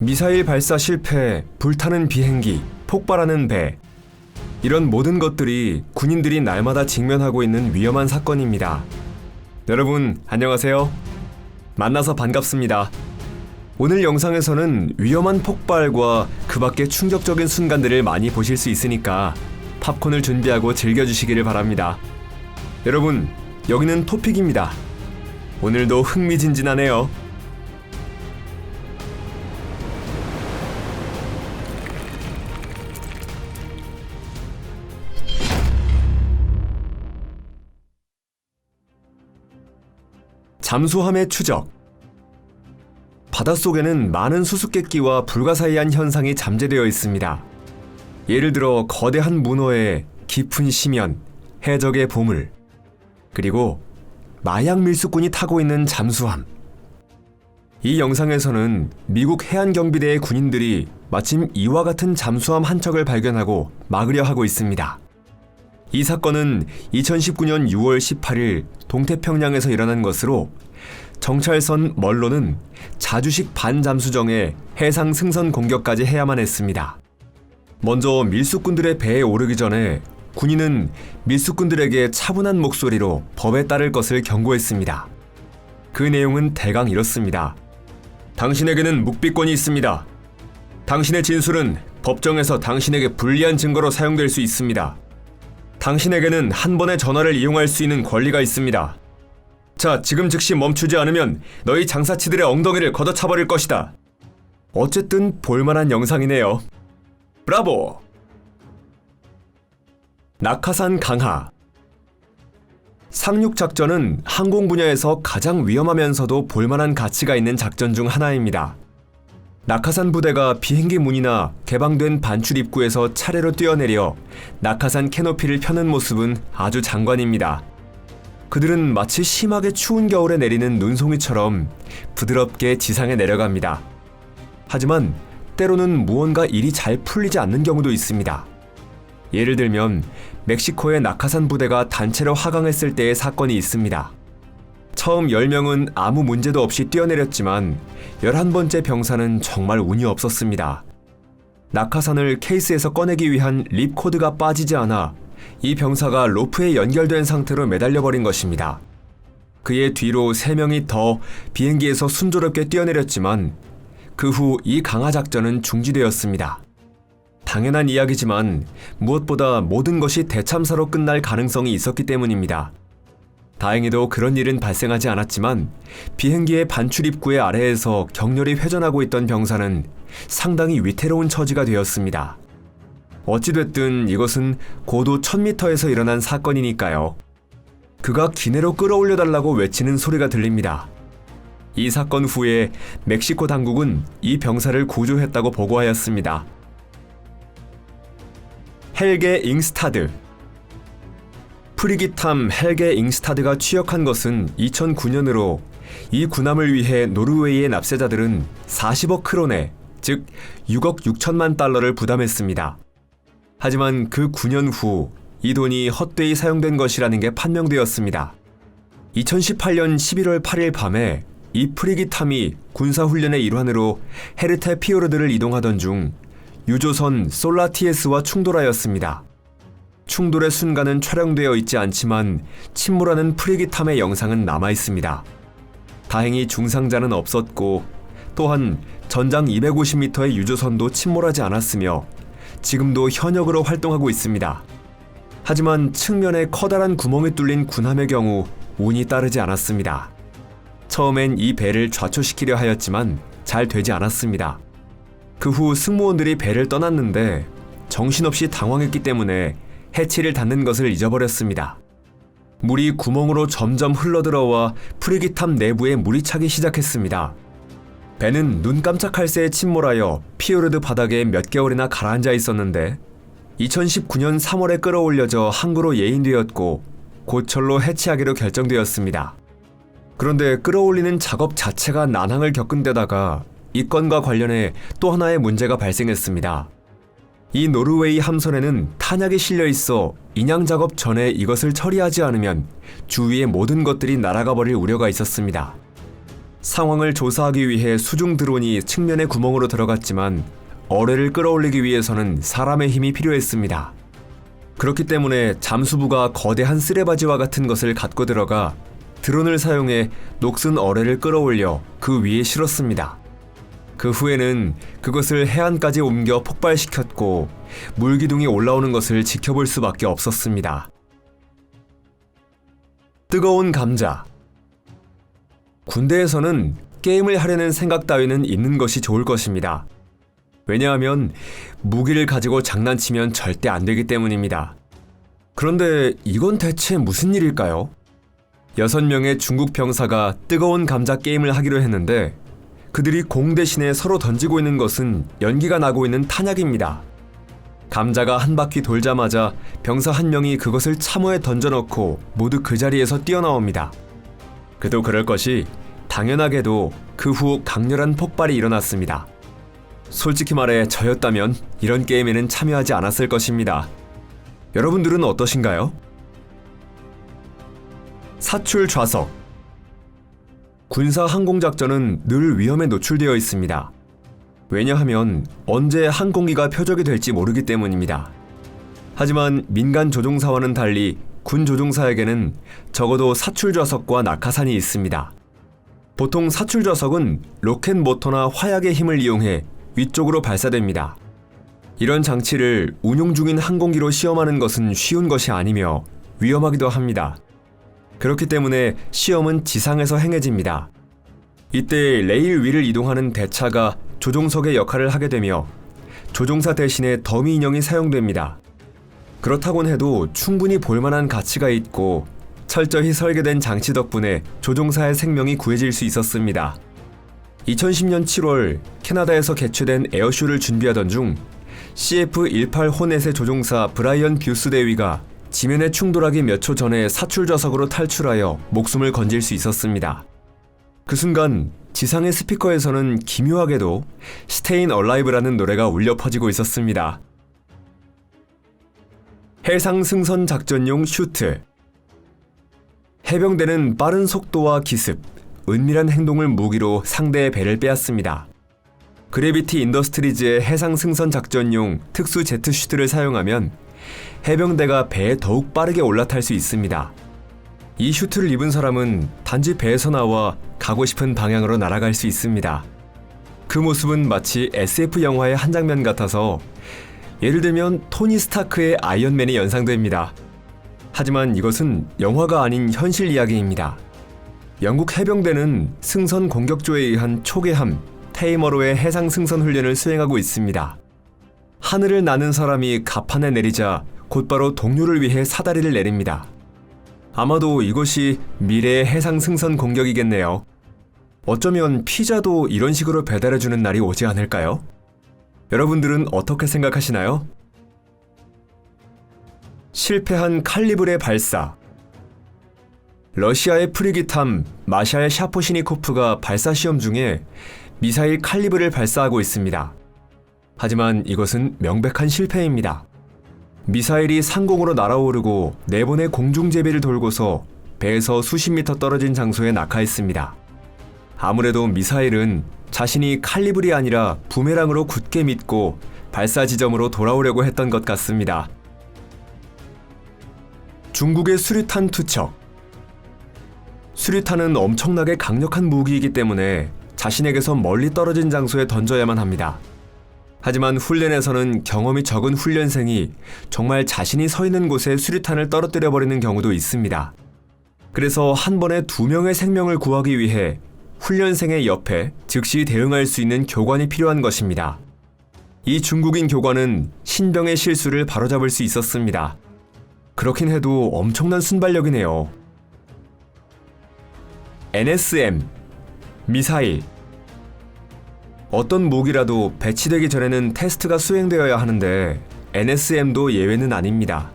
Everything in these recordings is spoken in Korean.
미사일 발사 실패, 불타는 비행기, 폭발하는 배. 이런 모든 것들이 군인들이 날마다 직면하고 있는 위험한 사건입니다. 여러분, 안녕하세요. 만나서 반갑습니다. 오늘 영상에서는 위험한 폭발과 그 밖의 충격적인 순간들을 많이 보실 수 있으니까 팝콘을 준비하고 즐겨주시기를 바랍니다. 여러분, 여기는 토픽입니다. 오늘도 흥미진진하네요. 잠수함의 추적. 바닷속에는 많은 수수께끼와 불가사의한 현상이 잠재되어 있습니다. 예를 들어 거대한 문어의 깊은 심연, 해적의 보물, 그리고 마약 밀수꾼이 타고 있는 잠수함. 이 영상에서는 미국 해안경비대의 군인들이 마침 이와 같은 잠수함 한 척을 발견하고 막으려 하고 있습니다. 이 사건은 2019년 6월 18일 동태평양에서 일어난 것으로 정찰선 멀로는 자주식 반잠수정에 해상 승선 공격까지 해야만 했습니다. 먼저 밀수꾼들의 배에 오르기 전에 군인은 밀수꾼들에게 차분한 목소리로 법에 따를 것을 경고했습니다. 그 내용은 대강 이렇습니다. 당신에게는 묵비권이 있습니다. 당신의 진술은 법정에서 당신에게 불리한 증거로 사용될 수 있습니다. 당신에게는 한 번의 전화를 이용할 수 있는 권리가 있습니다. 자, 지금 즉시 멈추지 않으면 너희 장사치들의 엉덩이를 걷어차버릴 것이다. 어쨌든 볼만한 영상이네요. 브라보! 낙하산 강하. 상륙작전은 항공 분야에서 가장 위험하면서도 볼만한 가치가 있는 작전 중 하나입니다. 낙하산 부대가 비행기 문이나 개방된 반출 입구에서 차례로 뛰어내려 낙하산 캐노피를 펴는 모습은 아주 장관입니다. 그들은 마치 심하게 추운 겨울에 내리는 눈송이처럼 부드럽게 지상에 내려갑니다. 하지만 때로는 무언가 일이 잘 풀리지 않는 경우도 있습니다. 예를 들면 멕시코의 낙하산 부대가 단체로 하강했을 때의 사건이 있습니다. 처음 10명은 아무 문제도 없이 뛰어내렸지만 11번째 병사는 정말 운이 없었습니다. 낙하산을 케이스에서 꺼내기 위한 립코드가 빠지지 않아 이 병사가 로프에 연결된 상태로 매달려버린 것입니다. 그의 뒤로 3명이 더 비행기에서 순조롭게 뛰어내렸지만 그 후 이 강하 작전은 중지되었습니다. 당연한 이야기지만 무엇보다 모든 것이 대참사로 끝날 가능성이 있었기 때문입니다. 다행히도 그런 일은 발생하지 않았지만 비행기의 반출 입구의 아래에서 격렬히 회전하고 있던 병사는 상당히 위태로운 처지가 되었습니다. 어찌됐든 이것은 고도 1000m에서 일어난 사건이니까요. 그가 기내로 끌어올려달라고 외치는 소리가 들립니다. 이 사건 후에 멕시코 당국은 이 병사를 구조했다고 보고하였습니다. 헬게 잉스타드. 프리기탐 헬게 잉스타드가 취역한 것은 2009년으로 이 군함을 위해 노르웨이의 납세자들은 40억 크로네, 즉 6억 6천만 달러를 부담했습니다. 하지만 그 9년 후 이 돈이 헛되이 사용된 것이라는 게 판명되었습니다. 2018년 11월 8일 밤에 이 프리기탐이 군사훈련의 일환으로 헤르테 피오르드를 이동하던 중 유조선 솔라티에스와 충돌하였습니다. 충돌의 순간은 촬영되어 있지 않지만 침몰하는 프리기탐의 영상은 남아있습니다. 다행히 중상자는 없었고 또한 전장 250m의 유조선도 침몰하지 않았으며 지금도 현역으로 활동하고 있습니다. 하지만 측면에 커다란 구멍이 뚫린 군함의 경우 운이 따르지 않았습니다. 처음엔 이 배를 좌초시키려 하였지만 잘 되지 않았습니다. 그 후 승무원들이 배를 떠났는데 정신없이 당황했기 때문에 해치를 닫는 것을 잊어버렸습니다. 물이 구멍으로 점점 흘러들어와 프리기탐 내부에 물이 차기 시작했습니다. 배는 눈 깜짝할 새에 침몰하여 피오르드 바닥에 몇 개월이나 가라앉아 있었는데 2019년 3월에 끌어올려져 항구로 예인되었고 고철로 해치하기로 결정되었습니다. 그런데 끌어올리는 작업 자체가 난항을 겪은 데다가 이 건과 관련해 또 하나의 문제가 발생했습니다. 이 노르웨이 함선에는 탄약이 실려 있어 인양 작업 전에 이것을 처리하지 않으면 주위의 모든 것들이 날아가 버릴 우려가 있었습니다. 상황을 조사하기 위해 수중 드론이 측면의 구멍으로 들어갔지만 어뢰를 끌어올리기 위해서는 사람의 힘이 필요했습니다. 그렇기 때문에 잠수부가 거대한 쓰레바지와 같은 것을 갖고 들어가 드론을 사용해 녹슨 어뢰를 끌어올려 그 위에 실었습니다. 그 후에는 그것을 해안까지 옮겨 폭발시켰고 물기둥이 올라오는 것을 지켜볼 수밖에 없었습니다. 뜨거운 감자. 군대에서는 게임을 하려는 생각 따위는 있는 것이 좋을 것입니다. 왜냐하면 무기를 가지고 장난치면 절대 안 되기 때문입니다. 그런데 이건 대체 무슨 일일까요? 6명의 중국 병사가 뜨거운 감자 게임을 하기로 했는데 그들이 공 대신에 서로 던지고 있는 것은 연기가 나고 있는 탄약입니다. 감자가 한 바퀴 돌자마자 병사 한 명이 그것을 참호에 던져넣고 모두 그 자리에서 뛰어나옵니다. 그도 그럴 것이 당연하게도 그 후 강렬한 폭발이 일어났습니다. 솔직히 말해 저였다면 이런 게임에는 참여하지 않았을 것입니다. 여러분들은 어떠신가요? 사출 좌석. 군사 항공작전은 늘 위험에 노출되어 있습니다. 왜냐하면 언제 항공기가 표적이 될지 모르기 때문입니다. 하지만 민간 조종사와는 달리 군 조종사에게는 적어도 사출 좌석과 낙하산이 있습니다. 보통 사출 좌석은 로켓 모터나 화약의 힘을 이용해 위쪽으로 발사됩니다. 이런 장치를 운용 중인 항공기로 시험하는 것은 쉬운 것이 아니며 위험하기도 합니다. 그렇기 때문에 시험은 지상에서 행해집니다. 이때 레일 위를 이동하는 대차가 조종석의 역할을 하게 되며 조종사 대신에 더미 인형이 사용됩니다. 그렇다곤 해도 충분히 볼만한 가치가 있고 철저히 설계된 장치 덕분에 조종사의 생명이 구해질 수 있었습니다. 2010년 7월 캐나다에서 개최된 에어쇼를 준비하던 중 CF-18 호넷의 조종사 브라이언 뷰스 대위가 지면에 충돌하기 몇 초 전에 사출 좌석으로 탈출하여 목숨을 건질 수 있었습니다. 그 순간 지상의 스피커에서는 기묘하게도 Stayin' Alive라는 노래가 울려 퍼지고 있었습니다. 해상 승선 작전용 슈트. 해병대는 빠른 속도와 기습, 은밀한 행동을 무기로 상대의 배를 빼앗습니다. 그래비티 인더스트리즈의 해상 승선 작전용 특수 제트 슈트를 사용하면 해병대가 배에 더욱 빠르게 올라탈 수 있습니다. 이 슈트를 입은 사람은 단지 배에서 나와 가고 싶은 방향으로 날아갈 수 있습니다. 그 모습은 마치 SF 영화의 한 장면 같아서 예를 들면 토니 스타크의 아이언맨이 연상됩니다. 하지만 이것은 영화가 아닌 현실 이야기입니다. 영국 해병대는 승선 공격조에 의한 초계함 테이머로의 해상 승선 훈련을 수행하고 있습니다. 하늘을 나는 사람이 갑판에 내리자 곧바로 동료를 위해 사다리를 내립니다. 아마도 이것이 미래의 해상 승선 공격이겠네요. 어쩌면 피자도 이런 식으로 배달해주는 날이 오지 않을까요? 여러분들은 어떻게 생각하시나요? 실패한 칼리브레 발사. 러시아의 프리기탐 마샬 샤포시니코프가 발사 시험 중에 미사일 칼리브를 발사하고 있습니다. 하지만 이것은 명백한 실패입니다. 미사일이 상공으로 날아오르고 4번의 공중제비를 돌고서 배에서 수십 미터 떨어진 장소에 낙하했습니다. 아무래도 미사일은 자신이 칼리블이 아니라 부메랑으로 굳게 믿고 발사 지점으로 돌아오려고 했던 것 같습니다. 중국의 수류탄 투척. 수류탄은 엄청나게 강력한 무기이기 때문에 자신에게서 멀리 떨어진 장소에 던져야만 합니다. 하지만 훈련에서는 경험이 적은 훈련생이 정말 자신이 서 있는 곳에 수류탄을 떨어뜨려버리는 경우도 있습니다. 그래서 한 번에 2명의 생명을 구하기 위해 훈련생의 옆에 즉시 대응할 수 있는 교관이 필요한 것입니다. 이 중국인 교관은 신병의 실수를 바로잡을 수 있었습니다. 그렇긴 해도 엄청난 순발력이네요. NSM, 미사일. 어떤 무기라도 배치되기 전에는 테스트가 수행되어야 하는데 NSM도 예외는 아닙니다.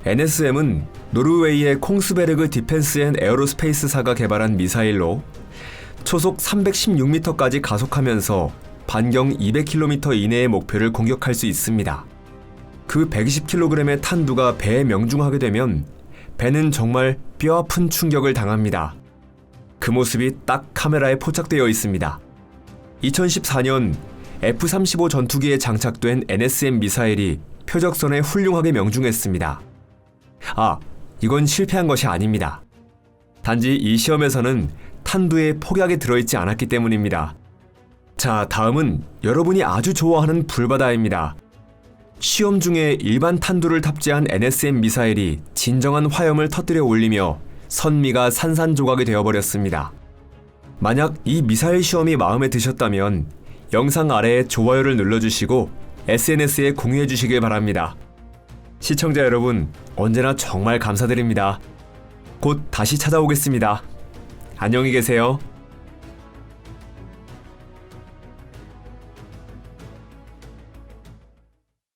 NSM은 노르웨이의 콩스베르그 디펜스 앤 에어로스페이스사가 개발한 미사일로 초속 316m까지 가속하면서 반경 200km 이내의 목표를 공격할 수 있습니다. 그 120kg의 탄두가 배에 명중하게 되면 배는 정말 뼈아픈 충격을 당합니다. 그 모습이 딱 카메라에 포착되어 있습니다. 2014년 F-35 전투기에 장착된 NSM 미사일이 표적선에 훌륭하게 명중했습니다. 이건 실패한 것이 아닙니다. 단지 이 시험에서는 탄두에 폭약이 들어있지 않았기 때문입니다. 자, 다음은 여러분이 아주 좋아하는 불바다입니다. 시험 중에 일반 탄두를 탑재한 NSM 미사일이 진정한 화염을 터뜨려 올리며 선미가 산산조각이 되어버렸습니다. 만약 이 미사일 시험이 마음에 드셨다면 영상 아래에 좋아요를 눌러주시고 SNS에 공유해주시길 바랍니다. 시청자 여러분, 언제나 정말 감사드립니다. 곧 다시 찾아오겠습니다. 안녕히 계세요.